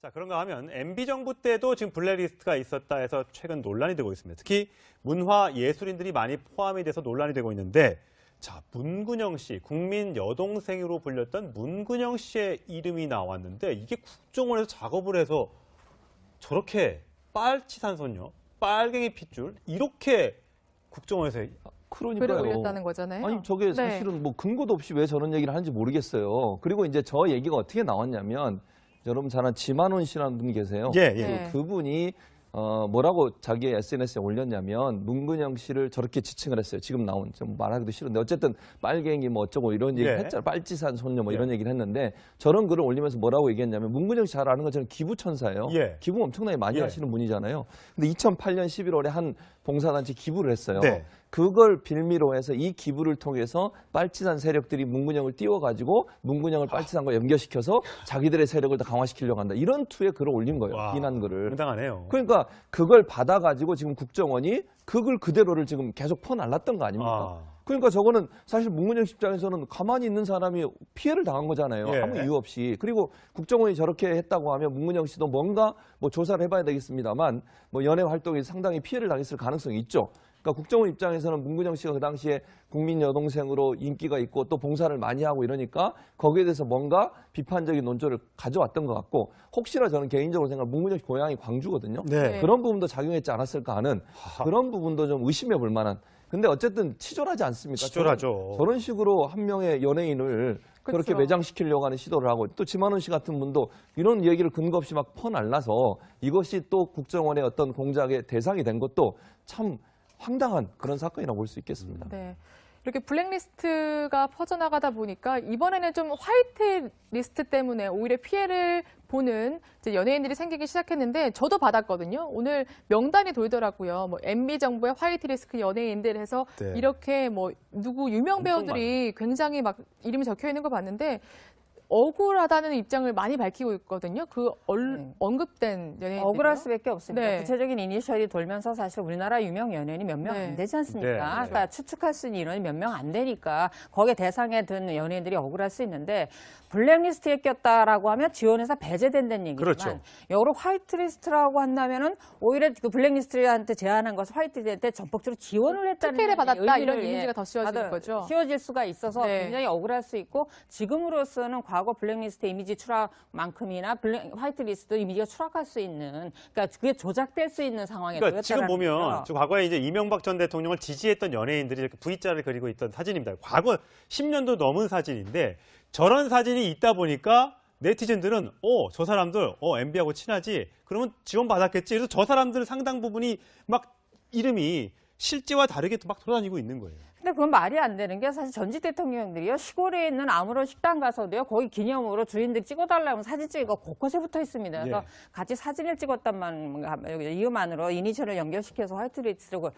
자, 그런가 하면 MB 정부 때도 지금 블랙리스트가 있었다 해서 최근 논란이 되고 있습니다. 특히 문화 예술인들이 많이 포함이 돼서 논란이 되고 있는데, 자, 문근영 씨, 국민 여동생으로 불렸던 문근영 씨의 이름이 나왔는데, 이게 국정원에서 작업을 해서 저렇게 빨치산소녀, 빨갱이 핏줄 이렇게 국정원에서 글을 그러니까요. 올렸다는 거잖아요. 아니 저게 네. 사실은 뭐 근거도 없이 왜 저런 얘기를 하는지 모르겠어요. 그리고 이제 저 얘기가 어떻게 나왔냐면, 여러분 잘 아는 지만원 씨라는 분이 계세요. 예, 예. 네. 그분이 뭐라고 자기 SNS에 올렸냐면, 문근영 씨를 저렇게 지칭을 했어요. 지금 나온, 좀 말하기도 싫은데 어쨌든 빨갱이 뭐 어쩌고 이런 얘기 예. 했잖아요. 빨치산 손녀 뭐 예. 이런 얘기를 했는데, 저런 글을 올리면서 뭐라고 얘기했냐면, 문근영 씨 잘 아는 것처럼 기부천사예요. 예. 기부 엄청나게 많이 예. 하시는 분이잖아요. 근데 2008년 11월에 한 봉사단체 기부를 했어요. 네. 그걸 빌미로 해서 이 기부를 통해서 빨치산 세력들이 문근영을 띄워가지고 문근영을 빨치산과 연결시켜서 자기들의 세력을 더 강화시키려고 한다. 이런 투의 글을 올린 거예요. 와, 비난 글을. 황당하네요. 그러니까 그걸 받아가지고 지금 국정원이 그 글 그대로를 지금 계속 퍼날랐던 거 아닙니까? 그러니까 저거는 사실 문근영 씨 입장에서는 가만히 있는 사람이 피해를 당한 거잖아요. 예. 아무 이유 없이. 그리고 국정원이 저렇게 했다고 하면 문근영 씨도 뭔가 뭐 조사를 해봐야 되겠습니다만, 뭐 연예 활동이 상당히 피해를 당했을 가능성이 있죠. 그러니까 국정원 입장에서는 문근영 씨가 그 당시에 국민 여동생으로 인기가 있고 또 봉사를 많이 하고 이러니까 거기에 대해서 뭔가 비판적인 논조를 가져왔던 것 같고, 혹시나 저는 개인적으로 생각하면 문근영 씨 고향이 광주거든요. 네. 그런 부분도 작용했지 않았을까 하는 그런 부분도 좀 의심해 볼 만한. 근데 어쨌든 치졸하지 않습니까? 치졸하죠. 저런 식으로 한 명의 연예인을 그렇게 그쵸. 매장시키려고 하는 시도를 하고, 또 지만원 씨 같은 분도 이런 얘기를 근거 없이 막 퍼날라서 이것이 또 국정원의 어떤 공작의 대상이 된 것도 참 황당한 그런 사건이라고 볼 수 있겠습니다. 네. 이렇게 블랙리스트가 퍼져나가다 보니까 이번에는 좀 화이트 리스트 때문에 오히려 피해를 보는 이제 연예인들이 생기기 시작했는데, 저도 받았거든요. 오늘 명단이 돌더라고요. 뭐 MB 정부의 화이트 리스트 연예인들 해서 네. 이렇게 뭐 누구 유명 엄청 배우들이 굉장히 막 이름이 적혀 있는 거 봤는데, 억울하다는 입장을 많이 밝히고 있거든요. 그 언급된 연예인들. 억울할 수밖에 없습니다. 네. 구체적인 이니셜이 돌면서 사실 우리나라 유명 연예인이 몇 명 네. 안 되지 않습니까? 네, 네. 그러니까 추측할 수 있는 인원이 몇 명 안 되니까 거기에 대상에 든 연예인들이 억울할 수 있는데, 블랙리스트에 꼈다라고 하면 지원에서 배제된다는 얘기지만, 그렇죠. 역으로 화이트리스트라고 한다면은 오히려 그 블랙리스트한테 제안한 것을 화이트리스트한테 전폭적으로 지원을 했다는 특혜를 받았다 이런 의미를, 이미지가 더 씌워지는 거죠. 씌워질 수가 있어서 네. 굉장히 억울할 수 있고, 지금으로서는 과거 블랙리스트 이미지 추락만큼이나 화이트리스트 이미지가 추락할 수 있는, 그러니까 그게 조작될 수 있는 상황에 그러니까 지금 놓였다는 보면 거죠. 저 과거에 이제 이명박 전 대통령을 지지했던 연예인들이 이렇게 V자를 그리고 있던 사진입니다. 과거 10년도 넘은 사진인데, 저런 사진이 있다 보니까 네티즌들은 저 사람들 MB하고 친하지, 그러면 지원받았겠지. 그래서 저 사람들 상당 부분이 막 이름이 실제와 다르게 막 돌아다니고 있는 거예요. 근데 그건 말이 안 되는 게, 사실 전직 대통령들이요, 시골에 있는 아무런 식당 가서도요, 거기 기념으로 주인들 찍어달라고 사진 찍고 곳곳에 붙어 있습니다. 그래서 예. 같이 사진을 찍었단 이유만으로 이니셜을 연결시켜서 화이트리스트로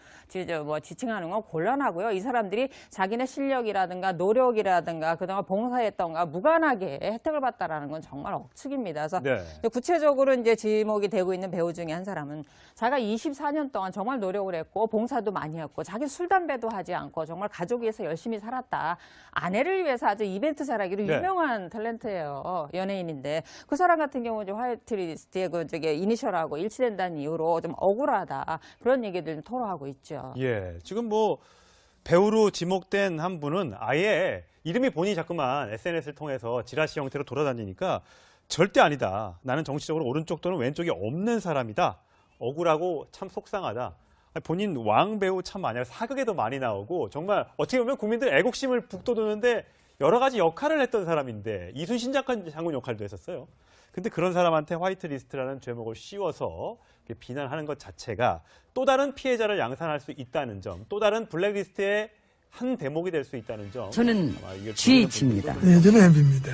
뭐 지칭하는 건 곤란하고요. 이 사람들이 자기네 실력이라든가 노력이라든가 그동안 봉사했던가 무관하게 혜택을 받다라는 건 정말 억측입니다. 그래서 네. 구체적으로 이제 지목이 되고 있는 배우 중에 한 사람은, 자기가 24년 동안 정말 노력을 했고 봉사도 많이 했고 자기 술 담배도 하지 않고 정말 가족 위해서 열심히 살았다. 아내를 위해서 아주 이벤트 잘하기로 네. 유명한 탤런트예요. 연예인인데, 그 사람 같은 경우 좀 화이트리스트에 이니셜하고 일치된다는 이유로 좀 억울하다. 그런 얘기들 토로하고 있죠. 예, 지금 뭐 배우로 지목된 한 분은 아예 이름이 본인이 자꾸만 SNS를 통해서 지라시 형태로 돌아다니니까 절대 아니다. 나는 정치적으로 오른쪽 또는 왼쪽이 없는 사람이다. 억울하고 참 속상하다. 본인 왕 배우 참 많이 사극에도 많이 나오고, 정말 어떻게 보면 국민들 애국심을 북돋우는데 여러 가지 역할을 했던 사람인데, 이순신 장군 역할도 했었어요. 근데 그런 사람한테 화이트리스트라는 제목을 씌워서 비난하는 것 자체가 또 다른 피해자를 양산할 수 있다는 점, 또 다른 블랙리스트의 한 대목이 될 수 있다는 점. 저는 아마 이게 GH입니다. 네, 저는 MB입니다.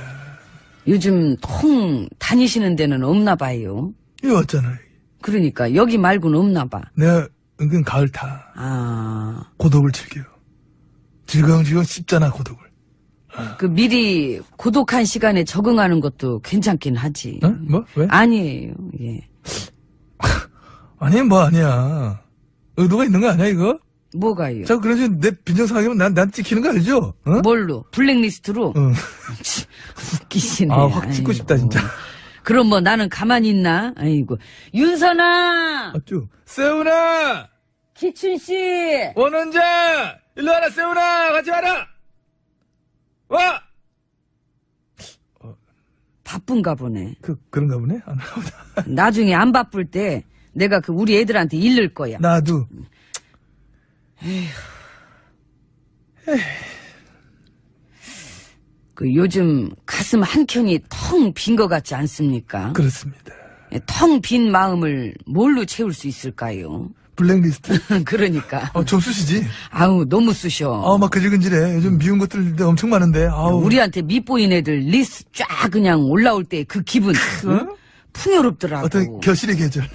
요즘 통 다니시는 데는 없나 봐요. 이거 왔잖아요. 그러니까 여기 말고는 없나 봐. 내가 은근 가을 타. 아, 고독을 즐겨요. 즐거움 씹잖아, 고독을. 그 미리 고독한 시간에 적응하는 것도 괜찮긴 하지. 어? 뭐? 왜? 아니에요. 예. 아니, 뭐 아니야. 의도가 있는 거 아니야, 이거? 뭐가요? 자, 그래서 내 빈정상하면 난 찍히는 거 알죠? 어? 뭘로? 블랙리스트로? 응. 웃기시네. 아, 확 찍고 아이고. 싶다, 진짜. 그럼 뭐 나는 가만히 있나? 아이고. 윤선아! 어쭈. 세훈아! 기춘씨! 원원장! 일로 와라, 세훈아! 같이 와라! 와! 바쁜가 보네. 그런가 보네? 안 나오다. 나중에 안 바쁠 때 내가 그 우리 애들한테 일를 거야. 나도. 그 요즘 가슴 한켠이 텅 빈 것 같지 않습니까? 그렇습니다. 텅 빈 마음을 뭘로 채울 수 있을까요? 블랙리스트. 그러니까. 좀 쓰시지? 아우, 너무 쑤셔. 막 근질근질해. 요즘 미운 것들 엄청 많은데. 아우. 우리한테 밉보인 애들 리스트 쫙 그냥 올라올 때 그 기분. 응? 풍요롭더라고. 어떤 결실의 계절.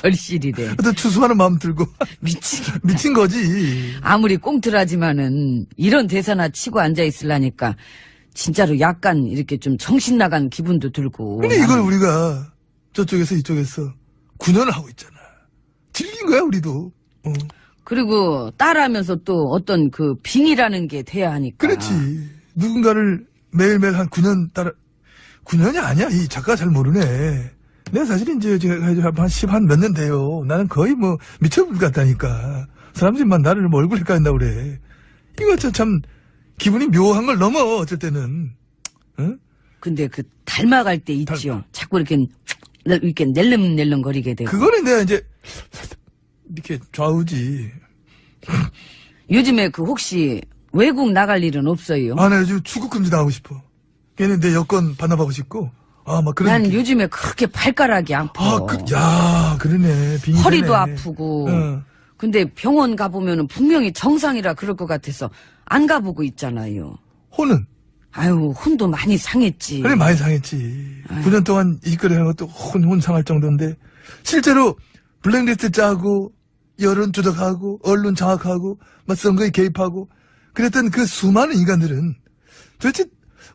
결실이래. 어떤 추수하는 마음 들고. 미치겠다. 미친 거지. 아무리 꽁트라지만은 이런 대사나 치고 앉아있으려니까 진짜로 약간 이렇게 좀 정신 나간 기분도 들고. 근데 이걸 우리가 저쪽에서 이쪽에서 9년을 하고 있잖아. 즐긴 거야, 우리도. 그리고 따라하면서 또 어떤 그 빙이라는 게 돼야 하니까. 그렇지. 누군가를 매일매일 한 9년 따라, 9년이 아니야. 이 작가가 잘 모르네. 내가 사실 이제 한 몇 년 돼요. 나는 거의 뭐 미쳐볼 것 같다니까. 사람들만 나를 뭐 얼굴 헷갈린다고 그래. 이거 참 기분이 묘한 걸 넘어, 어쩔 때는. 응? 근데 그 닮아갈 때 있지요. 자꾸 이렇게 낼름낼름거리게 되고. 그거는 내가 이제 이렇게 좌우지. 요즘에 그 혹시 외국 나갈 일은 없어요? 아, 나 요즘 출국 금지 나가고 싶어. 걔는 내 여권 반납하고 싶고. 막 그런. 난 느낌. 요즘에 그렇게 발가락이 아파. 그러네. 빙이 허리도 되네. 아프고. 응. 근데 병원 가보면은 분명히 정상이라 그럴 것 같아서 안 가보고 있잖아요. 혼은? 아유, 혼도 많이 상했지. 그래, 많이 상했지. 9년 동안 이직거리 하는 것도 혼 상할 정도인데, 실제로 블랙리스트 짜고, 여론 조작하고, 언론 장악하고, 막 선거에 개입하고, 그랬던 그 수많은 인간들은 도대체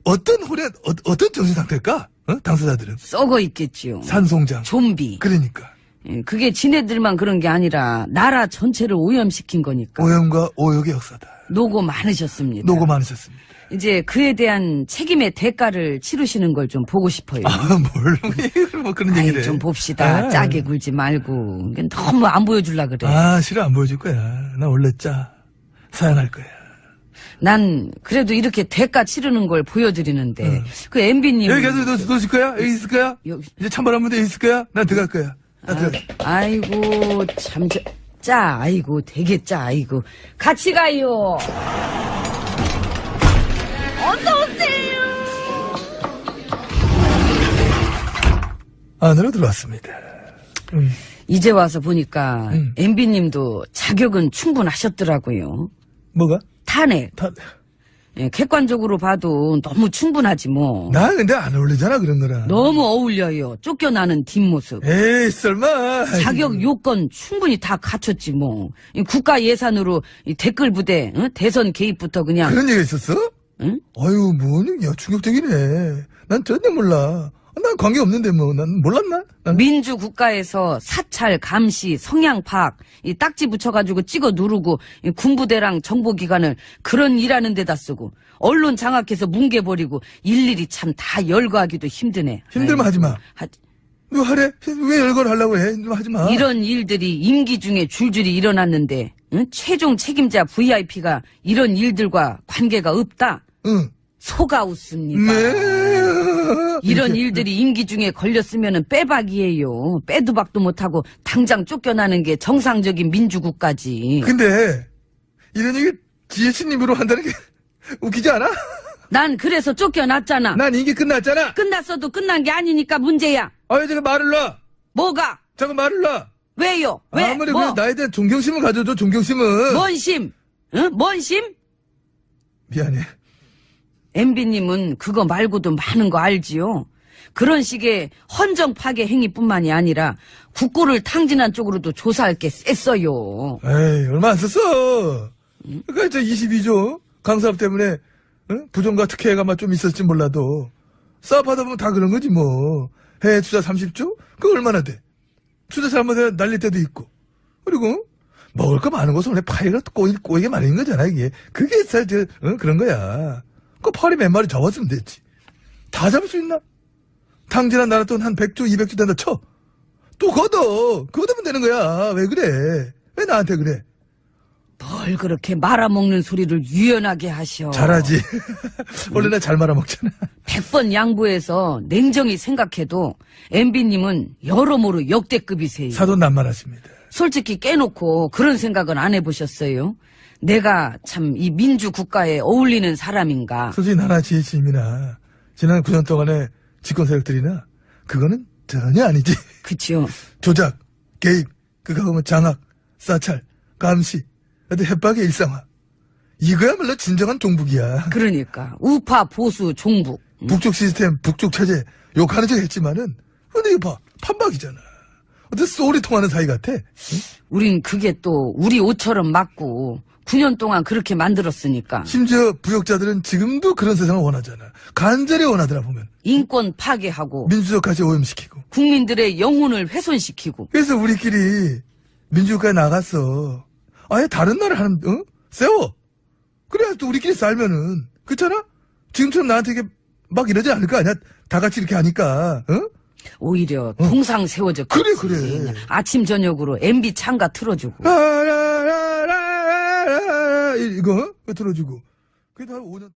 어떤 혼에, 어떤 정신 상태일까? 당사자들은. 썩어 있겠지요. 산송장. 좀비. 그러니까. 예, 그게 지네들만 그런 게 아니라 나라 전체를 오염시킨 거니까. 오염과 오역의 역사다. 노고 많으셨습니다. 노고 많으셨습니다. 이제 그에 대한 책임의 대가를 치르시는 걸 좀 보고 싶어요. 뭐 그런 얘기를 해. 좀 봅시다. 아. 짜게 굴지 말고. 이게 너무 안 보여주려 그래. 싫어, 안 보여줄 거야. 나 원래 사양할 거야. 난 그래도 이렇게 대가 치르는 걸 보여드리는데 그 MB님 여기 계속 놓으실 거야? 여기 있을 거야? 여기. 이제 찬바람 무대 있을 거야? 난 들어갈 거야. 나 들어가. 아이고 참 짜. 아이고 되게 짜. 아이고 같이 가요. 안으로 들어왔습니다. 이제 와서 보니까 MB님도 자격은 충분하셨더라고요. 뭐가? 탄핵. 예, 객관적으로 봐도 너무 충분하지 뭐. 나 근데 안 어울리잖아, 그런 거랑. 너무 어울려요. 쫓겨나는 뒷모습. 에이, 설마. 자격 요건 충분히 다 갖췄지 뭐. 이 국가 예산으로 이 댓글 부대, 대선 개입부터 그냥. 그런 얘기가 있었어? 응? 아유, 뭐냐, 충격적이네. 난 전혀 몰라. 난 관계 없는데 뭐, 난 몰랐나? 민주 국가에서 사찰, 감시, 성향 파악, 이 딱지 붙여가지고 찍어 누르고 이 군부대랑 정보기관을 그런 일하는 데다 쓰고 언론 장악해서 뭉개버리고 일일이 참 다 열거하기도 힘드네. 힘들면 하지 마. 너 하래? 왜 열거를 하려고 해? 너 하지 마. 이런 일들이 임기 중에 줄줄이 일어났는데 최종 책임자 VIP가 이런 일들과 관계가 없다? 응. 속아 웃습니다. 이런 일들이 임기 중에 걸렸으면 빼박이에요. 빼도 박도 못하고 당장 쫓겨나는 게 정상적인 민주국가지. 근데, 이런 얘기 지혜씨님으로 한다는 게 웃기지 않아? 난 그래서 쫓겨났잖아. 난 임기 끝났잖아. 끝났어도 끝난 게 아니니까 문제야. 제가 말을 놔. 뭐가? 잠깐 말을 놔. 왜요? 왜? 아무리 뭐? 나에 대한 존경심을 가져줘, 존경심을. 뭔 심? 응? 뭔 심? 미안해. MB님은 그거 말고도 많은 거 알지요? 그런 식의 헌정 파괴 행위뿐만이 아니라 국고를 탕진한 쪽으로도 조사할 게 셌어요. 에이, 얼마 안 썼어. 그러니까 22조 강사업 때문에 부정과 특혜가 좀 있었지 몰라도 사업하다 보면 다 그런 거지 뭐. 해외 투자 30조? 그거 얼마나 돼? 투자 잘못해 날릴 때도 있고. 그리고 먹을 거 많은 것은 원래 파이가 꼬이게 마련인 거잖아 이게. 그게 그런 거야. 그 파리 몇 마리 잡았으면 됐지. 다 잡을 수 있나? 탕진한 나라 돈 한 100조, 200조 된다 쳐. 또 걷으면 되는 거야. 왜 그래? 왜 나한테 그래? 뭘 그렇게 말아먹는 소리를 유연하게 하셔. 잘하지. 원래 나 잘 말아먹잖아. 100번 양보해서 냉정히 생각해도 MB님은 여러모로 역대급이세요. 사돈 난말하십니다. 솔직히 깨놓고 그런 생각은 안 해보셨어요? 내가 참 이 민주국가에 어울리는 사람인가? 솔직히 나나 지혜씨님이나 지난 9년 동안의 집권 세력들이나 그거는 전혀 아니지. 그치요? 조작, 개입, 그거 보면 장악, 사찰, 감시, 하여튼 협박의 일상화. 이거야말로 진정한 종북이야. 그러니까 우파 보수 종북. 북쪽 시스템, 북쪽 체제 욕하는 척 했지만은 근데 이거 봐, 판박이잖아. 어떻게 소리 통하는 사이 같아? 우린 그게 또 우리 옷처럼 맞고 9년 동안 그렇게 만들었으니까. 심지어 부역자들은 지금도 그런 세상을 원하잖아. 간절히 원하더라 보면. 인권 파괴하고 민주적 가치 오염시키고. 국민들의 영혼을 훼손시키고. 그래서 우리끼리 민주국가에 나갔어. 아예 다른 나라 하는, 세워. 그래야 또 우리끼리 살면은, 그렇잖아? 지금처럼 나한테 이게 막 이러지 않을 거 아니야? 다 같이 이렇게 하니까, 오히려 동상 세워져. 그래, 그래. 아침 저녁으로 MB 창가 틀어주고. 이거 들어주고. 그게 다 5년.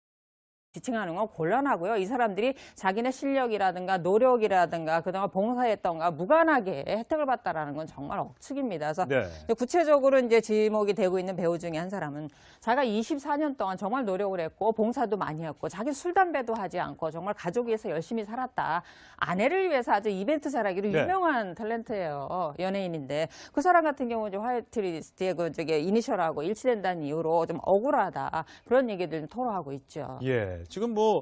지칭하는 건 곤란하고요. 이 사람들이 자기네 실력이라든가 노력이라든가 그동안 봉사했던가 무관하게 혜택을 받다라는 건 정말 억측입니다. 그래서 네. 구체적으로 이제 지목이 되고 있는 배우 중에 한 사람은 자기가 24년 동안 정말 노력을 했고 봉사도 많이 했고 자기 술 담배도 하지 않고 정말 가족 위해서 열심히 살았다. 아내를 위해서 아주 이벤트 잘하기로 네. 유명한 탤런트예요. 연예인인데 그 사람 같은 경우는 이제 화이트리스트에 그 저기 이니셜하고 일치된다는 이유로 좀 억울하다. 그런 얘기들 토로하고 있죠. 예. 지금 뭐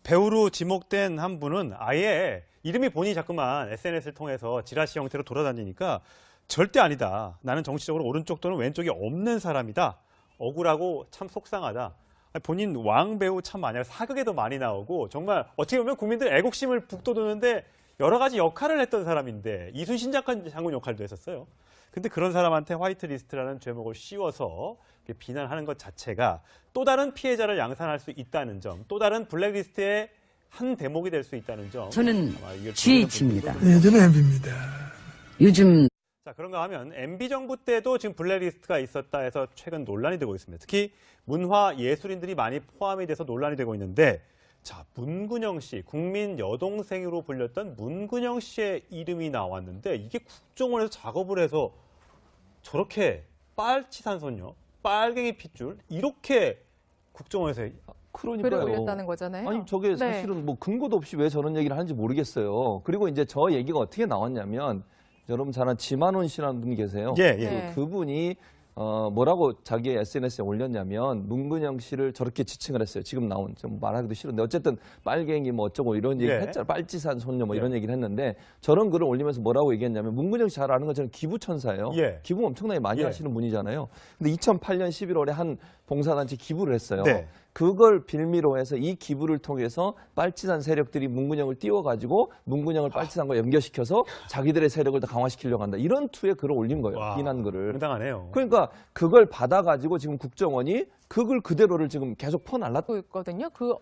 배우로 지목된 한 분은 아예 이름이 본인이 자꾸만 SNS를 통해서 지라시 형태로 돌아다니니까 절대 아니다. 나는 정치적으로 오른쪽 또는 왼쪽이 없는 사람이다. 억울하고 참 속상하다. 본인 왕배우 참 많이 하고 사극에도 많이 나오고 정말 어떻게 보면 국민들 애국심을 북돋우는데 여러 가지 역할을 했던 사람인데 이순신 장군 역할도 했었어요. 근데 그런 사람한테 화이트리스트라는 제목을 씌워서 비난하는 것 자체가 또 다른 피해자를 양산할 수 있다는 점, 또 다른 블랙리스트의 한 대목이 될 수 있다는 점. 저는 아마 이걸 GH입니다. 예, 저는 MB입니다. 요즘 자, 그런가 하면 MB 정부 때도 지금 블랙리스트가 있었다 해서 최근 논란이 되고 있습니다. 특히 문화 예술인들이 많이 포함이 돼서 논란이 되고 있는데, 자, 문근영 씨, 국민 여동생으로 불렸던 문근영 씨의 이름이 나왔는데 이게 국정원에서 작업을 해서 저렇게 빨치산 손녀, 빨갱이 핏줄 이렇게 국정원에서 글을 그러니까요. 올렸다는 거잖아요. 아니 저게 네. 사실은 뭐 근거도 없이 왜 저런 얘기를 하는지 모르겠어요. 그리고 이제 저 얘기가 어떻게 나왔냐면 여러분 잘 아는 지만원 씨라는 분이 계세요. 예, 예. 네. 그분이 뭐라고 자기 SNS에 올렸냐면 문근영 씨를 저렇게 지칭을 했어요. 지금 나온 좀 말하기도 싫은데 어쨌든 빨갱이 뭐 어쩌고 이런 얘기 예. 했잖아요. 빨치산 손녀 뭐 예. 이런 얘기를 했는데 저런 글을 올리면서 뭐라고 얘기했냐면 문근영 씨 잘 아는 것처럼 기부천사예요. 예. 기부 엄청나게 많이 예. 하시는 분이잖아요. 근데 2008년 11월에 한 봉사단체 기부를 했어요. 네. 그걸 빌미로 해서 이 기부를 통해서 빨치산 세력들이 문근영을 띄워가지고 문근영을 빨치산과 연결시켜서 자기들의 세력을 더 강화시키려고 한다. 이런 투의 글을 올린 거예요. 와, 비난 글을. 황당하네요. 그러니까 그걸 받아가지고 지금 국정원이 그 글 그대로를 지금 계속 퍼날랐. 하고 있거든요. 그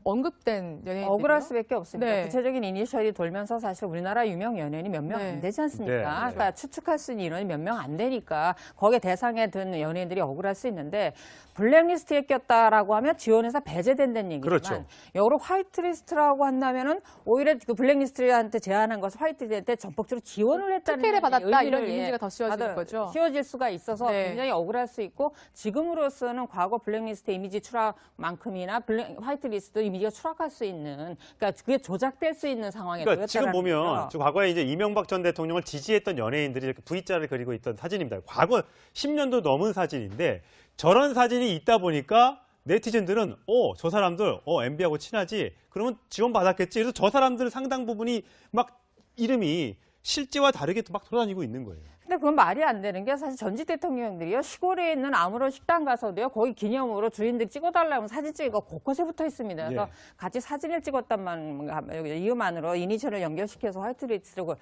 언급된 연예인 억울할 수밖에 없습니다. 네. 구체적인 이니셜이 돌면서 사실 우리나라 유명 연예인이 몇 명 안 네. 되지 않습니까? 네, 네. 그러니까 추측할 수 있는 인원이 몇 명 안 되니까 거기에 대상에 든 연예인들이 억울할 수 있는데 블랙리스트에 꼈다라고 하면 지원에서 배제된다는 얘기지만 그렇죠. 역으로 화이트리스트라고 한다면은 오히려 그 블랙리스트한테 제안한 것을 화이트리스트한테 전폭적으로 지원을 했다는 특혜를 받았다 이런 의미를, 이미지가 더 씌워지는 거죠. 씌워질 수가 있어서 네. 굉장히 억울할 수 있고 지금으로서는 과거 블랙리스트 이미지 추락만큼이나 화이트리스트 이미지가 추락할 수 있는 그러니까 그게 조작될 수 있는 상황에 그러니까 지금 놓였다는 보면 거죠. 저 과거에 이제 이명박 전 대통령을 지지했던 연예인들이 이렇게 V자를 그리고 있던 사진입니다. 과거 10년도 넘은 사진인데 저런 사진이 있다 보니까 네티즌들은 저 사람들 MB하고 친하지 그러면 지원받았겠지. 그래서 저 사람들 상당 부분이 막 이름이 실제와 다르게 막 돌아다니고 있는 거예요. 근데 그건 말이 안 되는 게 사실 전직 대통령들이요 시골에 있는 아무런 식당 가서도요 거기 기념으로 주인들 찍어달라면 사진 찍고 곳곳에 붙어 있습니다. 그래서 예. 같이 사진을 찍었단만 이유만으로 이니셜을 연결시켜서 화이트리스트고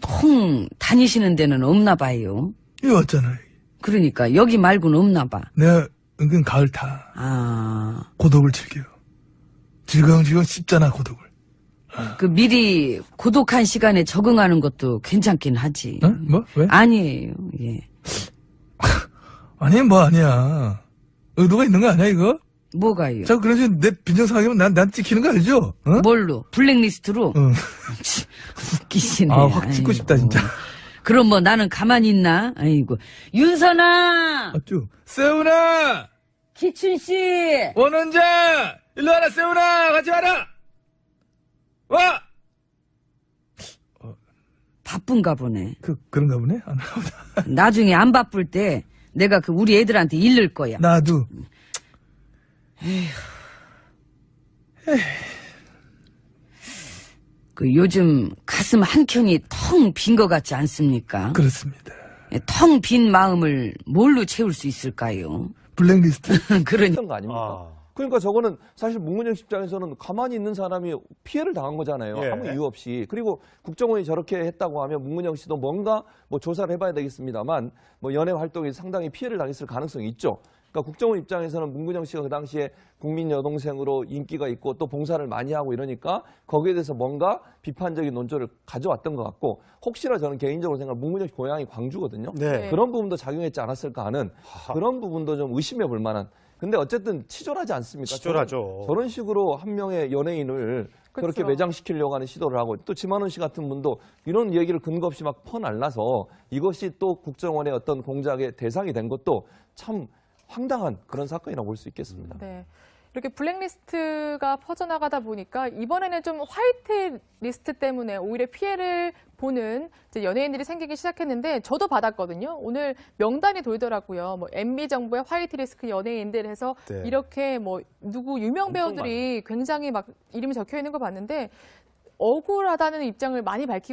통 다니시는 데는 없나 봐요. 이거 왔잖아. 그러니까 여기 말고는 없나 봐. 내가 은근 가을 타. 아, 고독을 즐겨요. 즐거움 씹잖아 고독을. 그 미리 고독한 시간에 적응하는 것도 괜찮긴 하지. 어? 뭐? 왜? 아니에요. 예. 아니, 뭐 아니야. 의도가 있는 거 아니야, 이거? 뭐가요? 자꾸 그런 식으로 내 빈정상하게 난 찍히는 거 알죠? 어? 뭘로? 블랙리스트로? 응. 웃기시네. 아, 확 찍고 싶다, 진짜. 아이고. 그럼 뭐 나는 가만히 있나? 아이고. 윤선아! 맞죠? 세훈아! 기춘씨! 원원장! 일로 와라, 세훈아! 같이 와라! 와! 바쁜가 보네. 그런가 보네? 안 나오다. 나중에 안 바쁠 때 내가 그 우리 애들한테 일를 거야. 나도. 그 요즘 가슴 한켠이 텅 빈 것 같지 않습니까? 그렇습니다. 텅 빈 마음을 뭘로 채울 수 있을까요? 블랙리스트. 그러니 했던 거 아닙니까? 아. 그러니까 저거는 사실 문근영 씨 입장에서는 가만히 있는 사람이 피해를 당한 거잖아요. 예. 아무 이유 없이. 그리고 국정원이 저렇게 했다고 하면 문근영 씨도 뭔가 뭐 조사를 해봐야 되겠습니다만 뭐 연애 활동에 상당히 피해를 당했을 가능성이 있죠. 그러니까 국정원 입장에서는 문근영 씨가 그 당시에 국민 여동생으로 인기가 있고 또 봉사를 많이 하고 이러니까 거기에 대해서 뭔가 비판적인 논조를 가져왔던 것 같고 혹시나 저는 개인적으로 생각하면 문근영 씨 고향이 광주거든요. 네. 그런 부분도 작용했지 않았을까 하는 그런 부분도 좀 의심해 볼 만한. 근데 어쨌든 치졸하지 않습니까? 치졸하죠. 저런 식으로 한 명의 연예인을 그렇게 그쵸. 매장시키려고 하는 시도를 하고 또 지만원 씨 같은 분도 이런 얘기를 근거 없이 막 퍼날라서 이것이 또 국정원의 어떤 공작의 대상이 된 것도 참 황당한 그런 사건이라고 볼 수 있겠습니다. 네. 이렇게 블랙리스트가 퍼져나가다 보니까 이번에는 좀 화이트 리스트 때문에 오히려 피해를 보는 이제 연예인들이 생기기 시작했는데 저도 받았거든요. 오늘 명단이 돌더라고요. 뭐 MB 정부의 화이트 리스트 연예인들 해서 네. 이렇게 뭐 누구 유명 엄청 배우들이 굉장히 막 이름이 적혀 있는 거 봤는데 억울하다는 입장을 많이 밝히고